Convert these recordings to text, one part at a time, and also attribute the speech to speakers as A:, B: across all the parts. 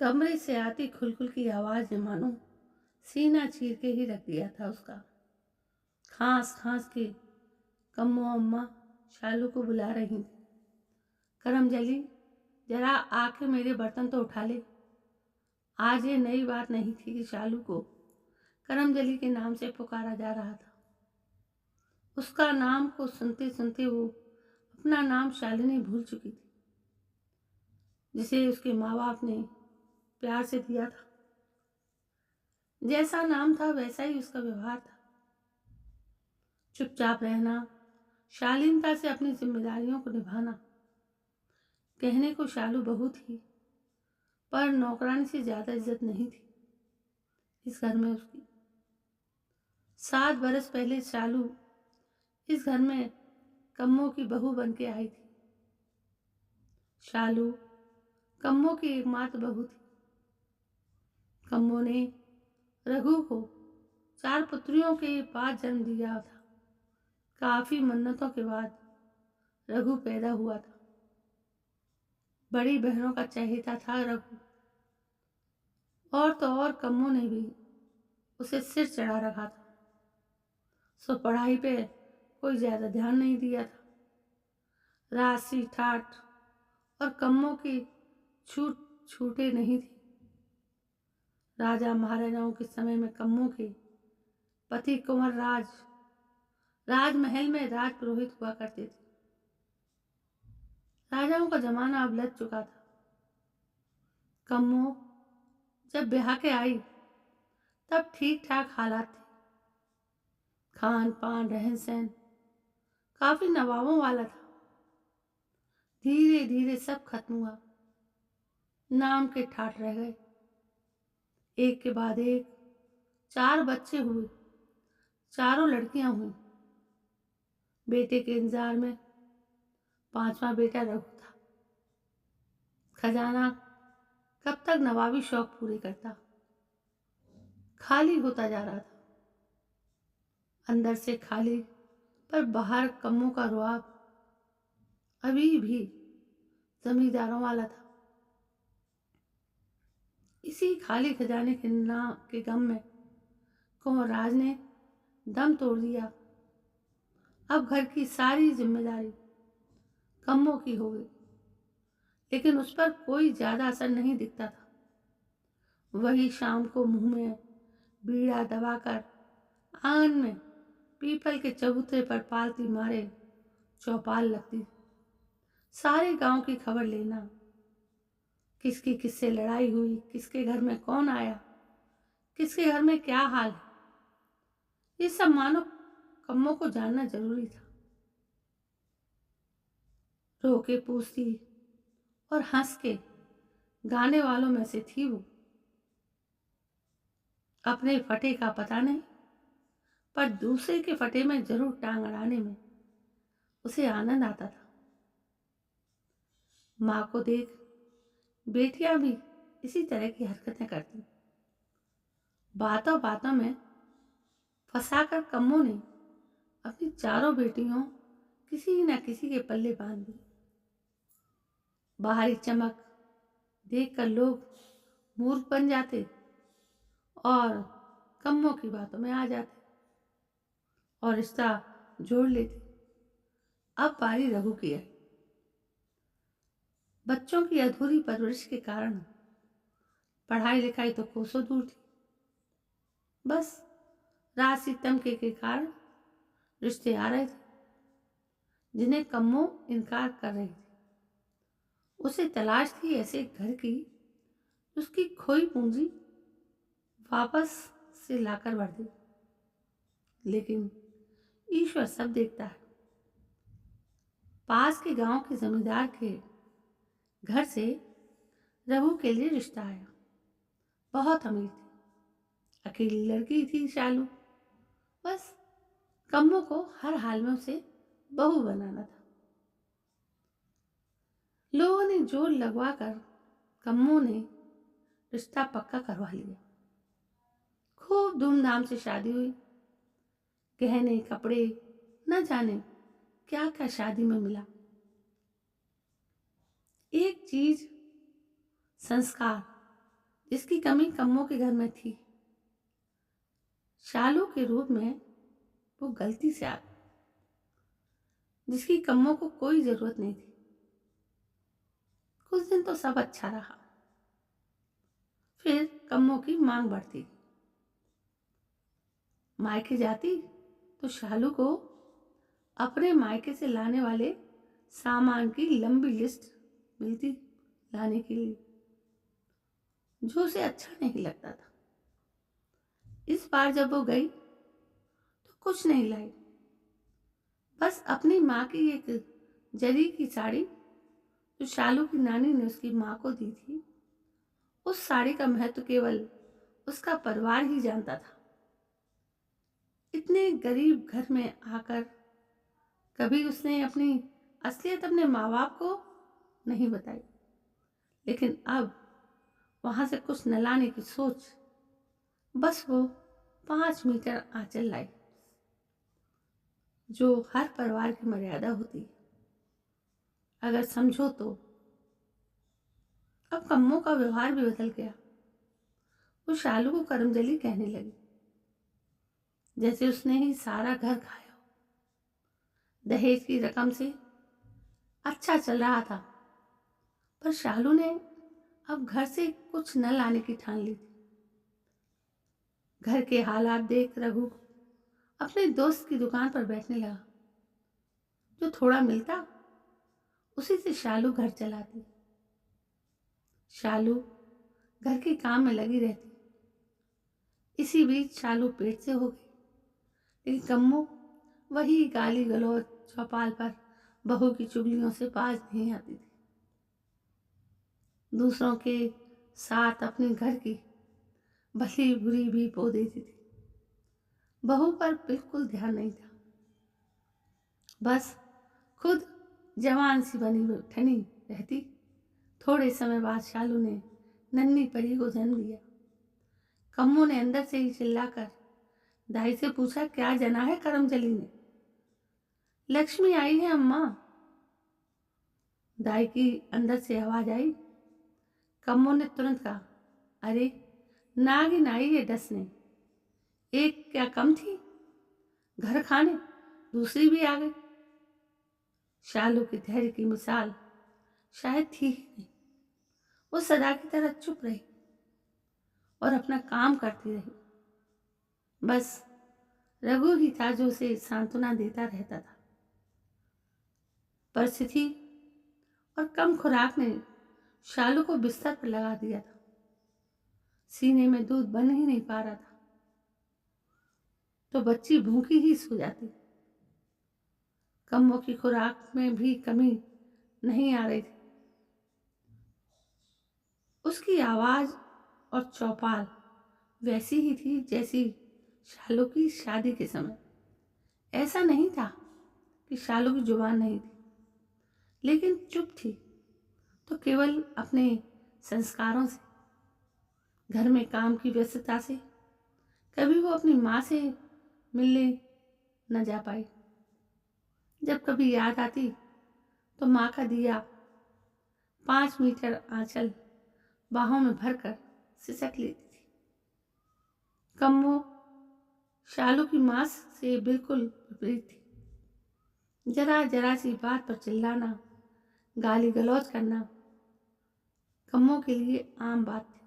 A: कमरे से आती खुलखुल की आवाज ने मानो सीना चीर के ही रख दिया था उसका। खांस खांस के कम्मो अम्मा शालू को बुला रही थी। करमजली, जरा आके मेरे बर्तन तो उठा ले। आज ये नई बात नहीं थी कि शालू को करमजली के नाम से पुकारा जा रहा था। उसका नाम को सुनते सुनते वो अपना नाम शालिनी भूल चुकी थी, जिसे उसके माँ बाप ने प्यार से दिया था। जैसा नाम था वैसा ही उसका व्यवहार था। चुपचाप रहना, शालीनता से अपनी जिम्मेदारियों को निभाना। कहने को शालू बहू थी, पर नौकरानी से ज्यादा इज्जत नहीं थी इस घर में उसकी। 7 बरस पहले शालू इस घर में कम्मो की बहू बन के आई थी। शालू कम्मो की एकमात्र बहू थी। कम्मो ने रघु को 4 पुत्रियों के बाद जन्म दिया था। काफी मन्नतों के बाद रघु पैदा हुआ था। बड़ी बहनों का चहेता था रघु, और तो और कम्मो ने भी उसे सिर चढ़ा रखा था। सो पढ़ाई पे कोई ज्यादा ध्यान नहीं दिया था। राशि ठाठ और कम्मों की छूट छूटे नहीं थी। राजा महाराजाओं के समय में कम्मों के पति कुंवर राजमहल में राज पुरोहित हुआ करते थे। राजाओं का जमाना अब लग चुका था। कम्मो जब ब्याह के आई तब ठीक ठाक हालात थे। खान पान रहन सहन काफी नवाबों वाला था। धीरे धीरे सब खत्म हुआ। नाम के ठाठ रह गए। एक के बाद एक 4 बच्चे हुए। चारों लड़कियां हुई। बेटे के इंतजार में 5वां बेटा रघु था। खजाना कब तक नवाबी शौक पूरे करता। खाली होता जा रहा था। अंदर से खाली, पर बाहर कम्मों का रुआब अभी भी जमींदारों वाला था। इसी खाली खजाने के गम में कुंवर राज ने दम तोड़ दिया। अब घर की सारी जिम्मेदारी कम्मों की हो गई, लेकिन उस पर कोई ज्यादा असर नहीं दिखता था। वही शाम को मुंह में बीड़ा दबाकर आंगन में पीपल के चबूतरे पर पालती मारे चौपाल लगती। सारे गांव की खबर लेना, किसकी किससे लड़ाई हुई, किसके घर में कौन आया, किसके घर में क्या हाल है, ये सब मानो कम्मों को जानना जरूरी था। रो के पूछती और हंस के गाने वालों में से थी वो। अपने फटे का पता नहीं, पर दूसरे के फटे में जरूर टांग अड़ाने में उसे आनंद आता था। माँ को देख बेटियां भी इसी तरह की हरकतें करती। बातों बातों में फंसाकर कम्मों ने अपनी चारों बेटियों किसी न किसी के पल्ले बांध दी। बाहरी चमक देखकर लोग मूर्ख बन जाते और कम्मों की बातों में आ जाते और रिश्ता जोड़ लेते। अब बारी रघु की आई। बच्चों की अधूरी परवरिश के कारण पढ़ाई लिखाई तो कोसों दूर थी। बस राशि तमके के कारण रिश्ते आ रहे थे, जिन्हें कम्मो इनकार कर रही थी। उसे तलाश थी ऐसे घर की उसकी खोई पूंजी वापस से लाकर भर दे। लेकिन ईश्वर सब देखता है। पास के गांव के जमींदार के घर से रघु के लिए रिश्ता आया। बहुत अमीर थे। अकेली लड़की थी शालू। बस कम्मो को हर हाल में उसे बहू बनाना था। लोगों ने जोर लगवाकर कम्मो ने रिश्ता पक्का करवा लिया। खूब धूमधाम से शादी हुई। गहने कपड़े न जाने क्या क्या शादी में मिला। एक चीज संस्कार जिसकी कमी कम्मो के घर में थी। शालू के रूप में वो गलती से आ गई, जिसकी कम्मो को कोई जरूरत नहीं थी। कुछ दिन तो सब अच्छा रहा, फिर कम्मो की मांग बढ़ती। मायके जाती तो शालू को अपने मायके से लाने वाले सामान की लंबी लिस्ट मिलती लाने के लिए, जो उसे अच्छा नहीं लगता था। इस बार जब वो गई तो कुछ नहीं लाई, बस अपनी माँ की एक जरी की साड़ी जो शालू की नानी ने उसकी माँ को दी थी। उस साड़ी का महत्व केवल उसका परिवार ही जानता था। इतने गरीब घर में आकर कभी उसने अपनी असलियत अपने माँ बाप को नहीं बताई, लेकिन अब वहां से कुछ न लाने की सोच, बस वो 5 मीटर आंचल लाई, जो हर परिवार की मर्यादा होती है अगर समझो तो। अब कम्मो का व्यवहार भी बदल गया। वो शालू को करमजली कहने लगी, जैसे उसने ही सारा घर खाया हो। दहेज की रकम से अच्छा चल रहा था, पर शालू ने अब घर से कुछ न लाने की ठान ली थी। घर के हालात देख रघु अपने दोस्त की दुकान पर बैठने लगा। जो थोड़ा मिलता उसी से शालू घर चलाती। शालू घर के काम में लगी रहती। इसी बीच शालू पेट से हो गई, लेकिन कम्मो वही गाली गलौज चौपाल पर बहू की चुगलियों से बाज नहीं आती थी। दूसरों के साथ अपने घर की भली बुरी भी बो देती थी। बहू पर बिल्कुल ध्यान नहीं था, बस खुद जवान सी बनी ठनी रहती। थोड़े समय बाद शालू ने नन्ही परी को जन्म दिया। कम्मो ने अंदर से ही चिल्लाकर दाई से पूछा, क्या जना है करमजली ने? लक्ष्मी आई है अम्मा, दाई की अंदर से आवाज आई। कम्मो ने तुरंत कहा, अरे नागिन आई है डसने, एक क्या कम थी, घर खाने दूसरी भी आ गई। शालू के धैर्य की मिसाल शायद थी ही नहीं। वो सदा की तरह चुप रही और अपना काम करती रही। बस रघु ही था जो उसे सांत्वना देता रहता था। परिस्थिति और कम खुराक ने शालू को बिस्तर पर लगा दिया था। सीने में दूध बन ही नहीं पा रहा था, तो बच्ची भूखी ही सो जाती। कम्मो की खुराक में भी कमी नहीं आ रही थी। उसकी आवाज और चौपाल वैसी ही थी जैसी शालू की शादी के समय। ऐसा नहीं था कि शालू की जुबान नहीं थी, लेकिन चुप थी तो केवल अपने संस्कारों से, घर में काम की व्यस्तता से। कभी वो अपनी माँ से मिलने न जा पाई। जब कभी याद आती तो माँ का दिया 5 मीटर आंचल बाहों में भरकर सिसक लेती थी। कम्मो शालू की माँ से बिल्कुल विपरीत थी। जरा जरा सी बात पर चिल्लाना, गाली गलौज करना कम्मो के लिए आम बात थी।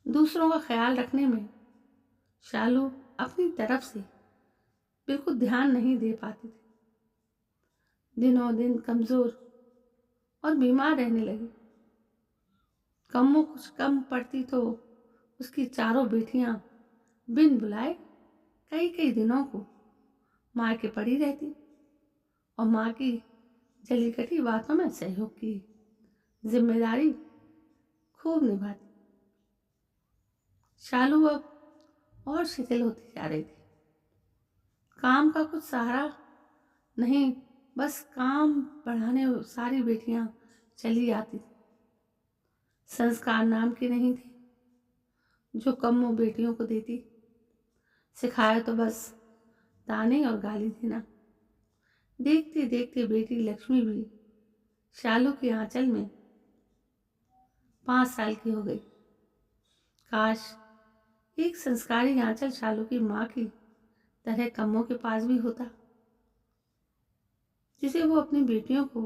A: दूसरों का ख्याल रखने में शालू अपनी तरफ से बिल्कुल ध्यान नहीं दे पाती थी। दिनों दिन कमजोर और बीमार रहने लगी। कम्मो कुछ कम पड़ती तो उसकी चारों बेटियां बिन बुलाए कई कई दिनों को माँ के पड़ी रहती और माँ की जली कटी बातों में सहयोग की जिम्मेदारी खूब निभाती। शालू अब और शिथिल होती जा रही थी। काम का कुछ सहारा नहीं, बस काम बढ़ाने सारी बेटियां चली आती थी। संस्कार नाम की नहीं थी जो कम्मो बेटियों को देती। सिखाया तो बस ताने और गाली देना। देखते देखते बेटी लक्ष्मी भी शालू के आंचल में 5 साल की हो गई। काश एक संस्कारी आंचल शालू की माँ की तरह कम्मों के पास भी होता, जिसे वो अपनी बेटियों को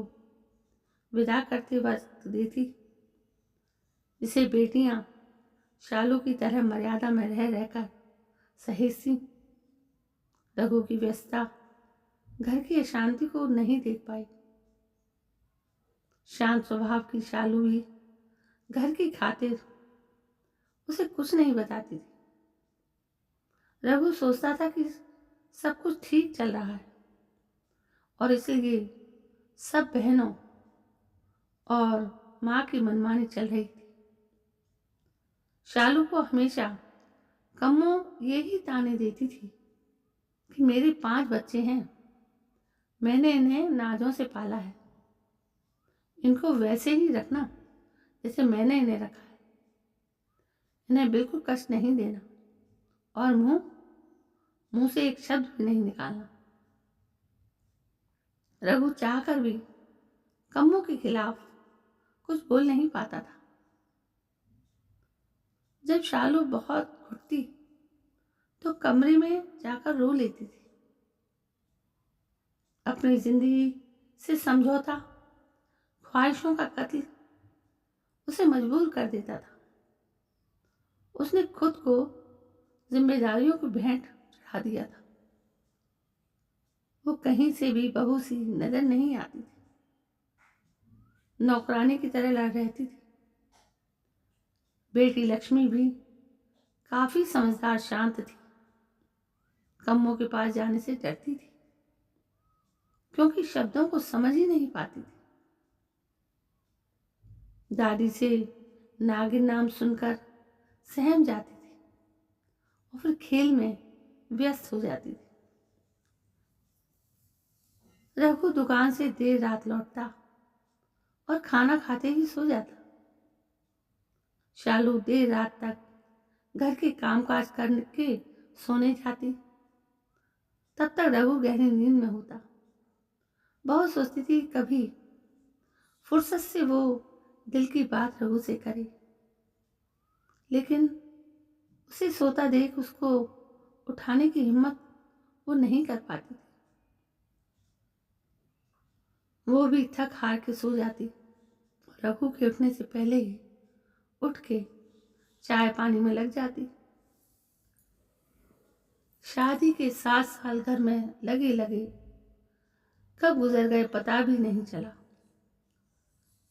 A: विदा करते वक्त देती, जिसे बेटियां शालू की तरह मर्यादा में रह रहकर सहेजती। रघु की व्यस्तता घर की अशांति को नहीं देख पाई। शांत स्वभाव की शालू भी घर की खातिर उसे कुछ नहीं बताती थी। रघु सोचता था कि सब कुछ ठीक चल रहा है और इसलिए सब बहनों और माँ की मनमानी चल रही थी। शालू को हमेशा कम्मो यही ताने देती थी कि मेरे 5 बच्चे हैं, मैंने इन्हें नाजों से पाला है, इनको वैसे ही रखना जैसे मैंने इन्हें रखा है, इन्हें बिल्कुल कष्ट नहीं देना और मुंह से एक शब्द भी नहीं निकालना। रघु चाहकर भी कम्मो के खिलाफ कुछ बोल नहीं पाता था। जब शालू बहुत घुटती तो कमरे में जाकर रो लेती थी। अपनी जिंदगी से समझौता, ख्वाहिशों का कत्ल उसे मजबूर कर देता था। उसने खुद को जिम्मेदारियों की भेंट चढ़ा दिया था। वो कहीं से भी बहू सी नजर नहीं आती थी, नौकरानी की तरह रहती थी। बेटी लक्ष्मी भी काफी समझदार, शांत थी। कम्मों के पास जाने से डरती थी क्योंकि शब्दों को समझ ही नहीं पाती थी। दादी से नागिन नाम सुनकर सहम जाती थी और फिर खेल में व्यस्त हो जाती थी। रघु दुकान से देर रात लौटता और खाना खाते ही सो जाता। शालू देर रात तक घर के कामकाज करके सोने जाती। तब तक रघु गहरी नींद में होता। बहुत सोचती थी कभी फुर्सत से वो दिल की बात रघु से करे, लेकिन उसे सोता देख उसको उठाने की हिम्मत वो नहीं कर पाती थी। वो भी थक हार के सो जाती। रघु के उठने से पहले ही उठ के चाय पानी में लग जाती। शादी के 7 साल घर में लगे लगे कब गुजर गए पता भी नहीं चला।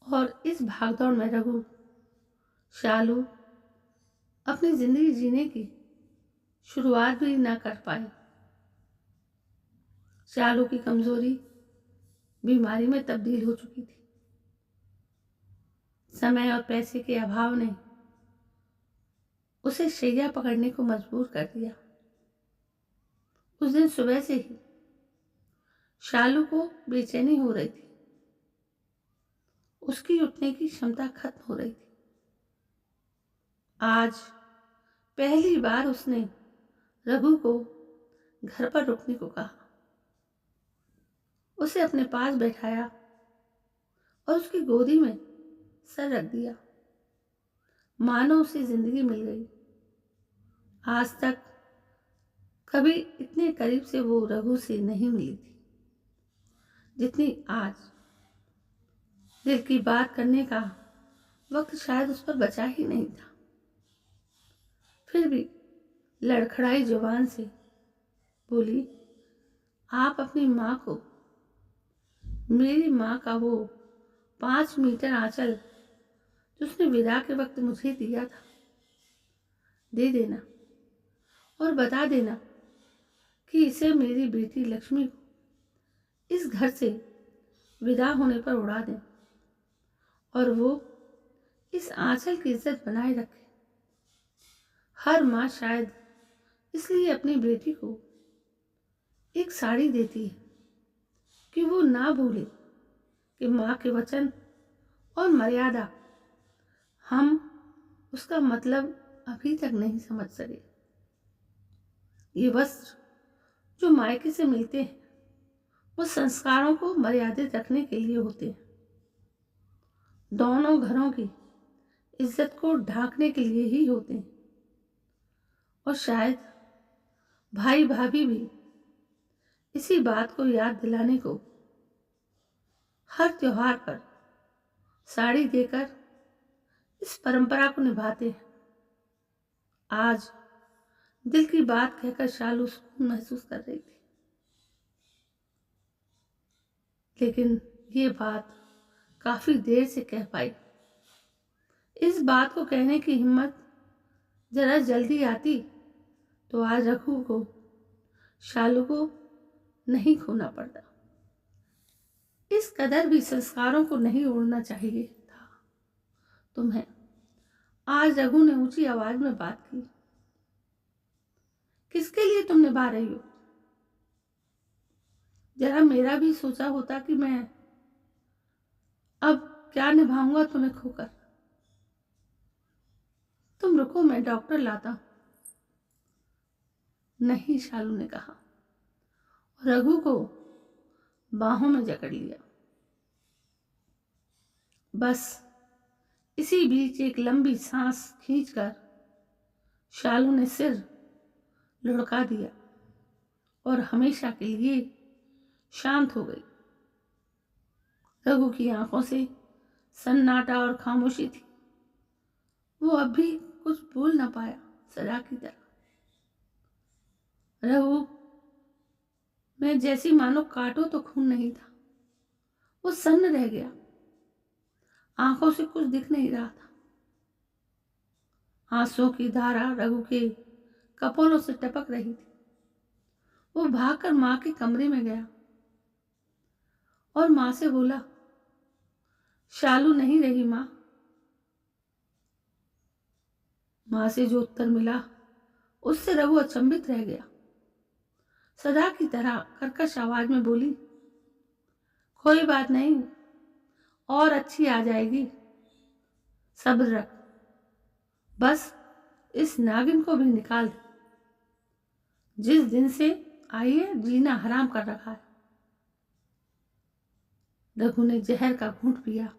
A: और इस भागदौड़ में रघु, शालू अपनी जिंदगी जीने की शुरुआत भी ना कर पाए। शालू की कमजोरी बीमारी में तब्दील हो चुकी थी। समय और पैसे के अभाव ने उसे शैया पकड़ने को मजबूर कर दिया। उस दिन सुबह से ही शालू को बेचैनी हो रही थी। उसकी उठने की क्षमता खत्म हो रही थी। आज पहली बार उसने रघु को घर पर रुकने को कहा। उसे अपने पास बैठाया और उसकी गोदी में सर रख दिया, मानो उसे जिंदगी मिल गई। आज तक कभी इतने करीब से वो रघु से नहीं मिली थी जितनी आज। दिल की बात करने का वक्त शायद उस पर बचा ही नहीं था। फिर भी लड़खड़ाई जुबान से बोली, आप अपनी माँ को, मेरी माँ का वो 5 मीटर आंचल जो उसने विदा के वक्त मुझे दिया था, दे देना और बता देना कि इसे मेरी बेटी लक्ष्मी को इस घर से विदा होने पर उड़ा दें और वो इस आंचल की इज्जत बनाए रखे। हर माँ शायद इसलिए अपनी बेटी को एक साड़ी देती है कि वो ना भूले कि माँ के वचन और मर्यादा हम उसका मतलब अभी तक नहीं समझ सके। ये वस्त्र जो मायके से मिलते हैं वो संस्कारों को मर्यादित रखने के लिए होते हैं। दोनों घरों की इज्जत को ढांकने के लिए ही होते हैं। और शायद भाई भाभी भी इसी बात को याद दिलाने को हर त्योहार पर साड़ी देकर इस परंपरा को निभाते हैं। आज दिल की बात कहकर शालू सुकून महसूस कर रही थी, लेकिन ये बात काफी देर से कह पाई। इस बात को कहने की हिम्मत जरा जल्दी आती तो आज रघु को, शालू को नहीं खोना पड़ता। इस कदर भी संस्कारों को नहीं उड़ना चाहिए था तुम्हें। आज रघु ने ऊंची आवाज में बात की। किसके लिए तुम निभा रही हो? जरा मेरा भी सोचा होता कि मैं अब क्या निभाऊंगा तुम्हें खोकर। तुम रुको, मैं डॉक्टर लाता हूं। नहीं, शालू ने कहा और रघु को बाहों में जकड़ लिया। बस इसी बीच एक लंबी सांस खींचकर शालू ने सिर लुढ़का दिया और हमेशा के लिए शांत हो गई। रघु की आंखों से सन्नाटा और खामोशी थी। वो अब भी कुछ बोल ना पाया, सदा की तरह। रघु में जैसी मानो काटो तो खून नहीं था। वो सन्न रह गया, आंखों से कुछ दिख नहीं रहा था। आंसुओं की धारा रघु के कपोलों से टपक रही थी। वो भागकर मां के कमरे में गया और मां से बोला, शालू नहीं रही मां। मां से जो उत्तर मिला उससे रघु अचंभित रह गया। सदा की तरह कर्कश आवाज में बोली, कोई बात नहीं, और अच्छी आ जाएगी, सब्र रख। बस इस नागिन को भी निकाल दे। जिस दिन से आई है जीना हराम कर रखा है। रघु ने जहर का घूंट पिया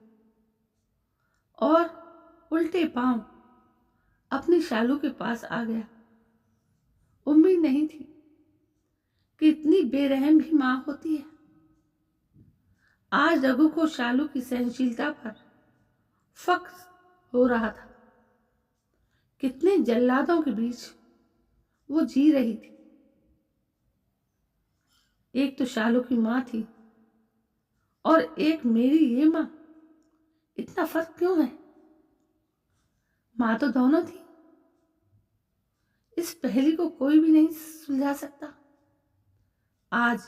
A: और उल्टे पांव अपनी शालू के पास आ गया। उम्मीद नहीं थी कि इतनी बेरहम भी मां होती है। आज रघु को शालू की सहनशीलता पर फख्र हो रहा था। कितने जल्लादों के बीच वो जी रही थी। एक तो शालू की मां थी और एक मेरी ये मां। इतना फर्क क्यों है? मां तो दोनों थी। इस पहेली को कोई भी नहीं सुलझा सकता। आज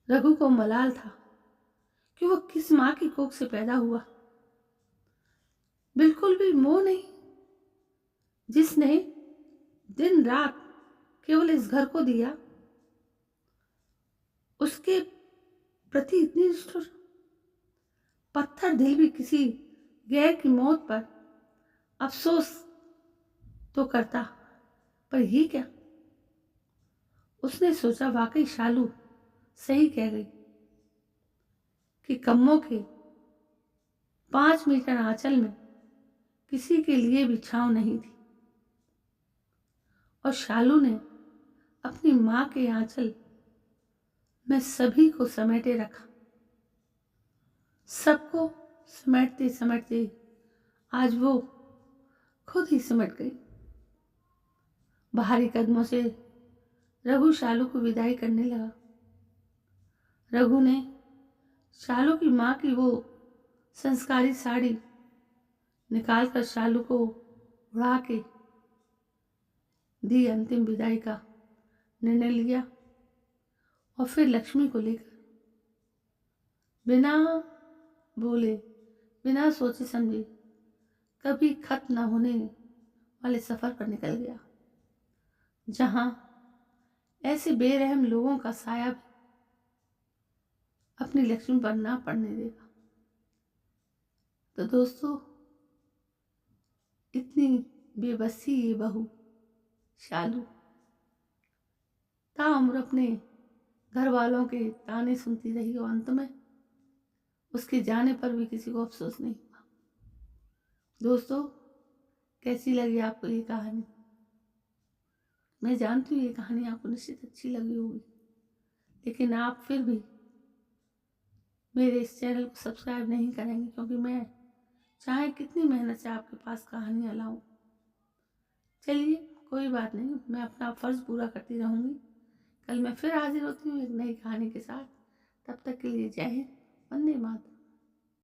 A: रघु को मलाल था कि वो किस मां की कोख से पैदा हुआ। बिल्कुल भी मोह नहीं, जिसने दिन रात केवल इस घर को दिया, उसके प्रति इतनी निष्ठुर। पत्थर दिल भी किसी गैर की मौत पर अफसोस तो करता, पर ये क्या? उसने सोचा वाकई शालू सही कह गई कि कम्मों के 5 मीटर आंचल में किसी के लिए भी छांव नहीं थी। और शालू ने अपनी मां के आंचल में सभी को समेटे रखा। सबको समेटते समेटते आज वो खुद ही सिमट गई। भारी कदमों से रघु शालू को विदाई करने लगा। रघु ने शालू की मां की वो संस्कारी साड़ी निकालकर शालू को उड़ा के दी। अंतिम विदाई का निर्णय लिया और फिर लक्ष्मी को लेकर बिना बोले, बिना सोचे समझे, कभी खत्म न होने वाले सफर पर निकल गया, जहां ऐसे बेरहम लोगों का साया भी अपनी लक्ष्मी पर ना पड़ने देगा। तो दोस्तों, इतनी बेबसी ये बहू शालू ताउम्र अपने घर वालों के ताने सुनती रही और अंत में उसके जाने पर भी किसी को अफसोस नहीं हुआ। दोस्तों, कैसी लगी आपको ये कहानी? मैं जानती हूँ ये कहानी आपको निश्चित अच्छी लगी होगी, लेकिन आप फिर भी मेरे इस चैनल को सब्सक्राइब नहीं करेंगे, क्योंकि मैं चाहे कितनी मेहनत से आपके पास कहानियाँ लाऊं। चलिए, कोई बात नहीं, मैं अपना फ़र्ज़ पूरा करती रहूँगी। कल मैं फिर हाजिर होती हूँ एक नई कहानी के साथ। तब तक के लिए जय हिंद, वंदे मातरम।